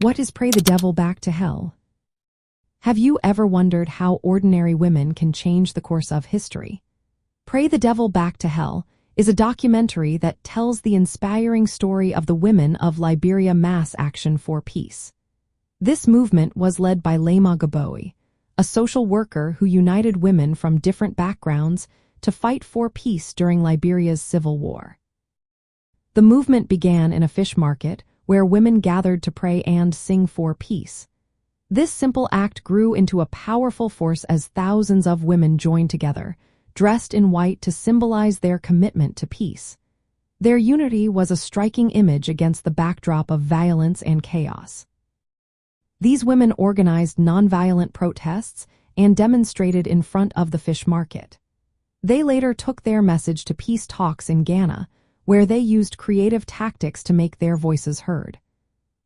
What is Pray the Devil Back to Hell? Have you ever wondered how ordinary women can change the course of history? Pray the Devil Back to Hell is a documentary that tells the inspiring story of the women of Liberia Mass Action for Peace. This movement was led by Leymah Gbowee, a social worker who united women from different backgrounds to fight for peace during Liberia's civil war. The movement began in a fish market where women gathered to pray and sing for peace. This simple act grew into a powerful force as thousands of women joined together, dressed in white to symbolize their commitment to peace. Their unity was a striking image against the backdrop of violence and chaos. These women organized nonviolent protests and demonstrated in front of the fish market. They later took their message to peace talks in Ghana, where they used creative tactics to make their voices heard.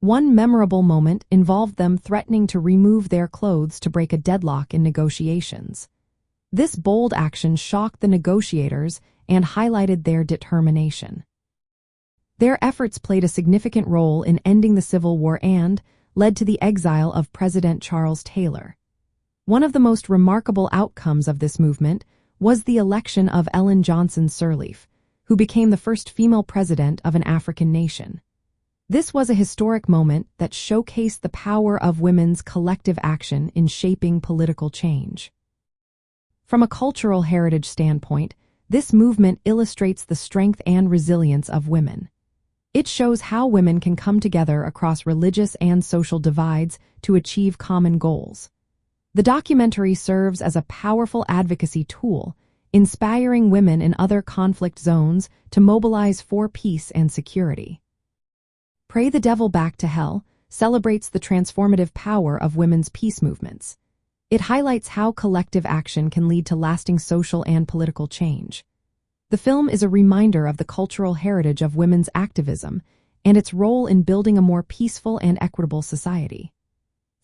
One memorable moment involved them threatening to remove their clothes to break a deadlock in negotiations. This bold action shocked the negotiators and highlighted their determination. Their efforts played a significant role in ending the Civil War and led to the exile of President Charles Taylor. One of the most remarkable outcomes of this movement was the election of Ellen Johnson Sirleaf, who became the first female president of an African nation. This was a historic moment that showcased the power of women's collective action in shaping political change. From a cultural heritage standpoint, this movement illustrates the strength and resilience of women. It shows how women can come together across religious and social divides to achieve common goals. The documentary serves as a powerful advocacy tool, inspiring women in other conflict zones to mobilize for peace and security. Pray the Devil Back to Hell celebrates the transformative power of women's peace movements. It highlights how collective action can lead to lasting social and political change. The film is a reminder of the cultural heritage of women's activism and its role in building a more peaceful and equitable society.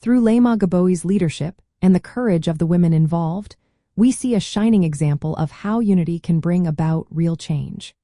Through Leymah Gbowee's leadership and the courage of the women involved, we see a shining example of how unity can bring about real change.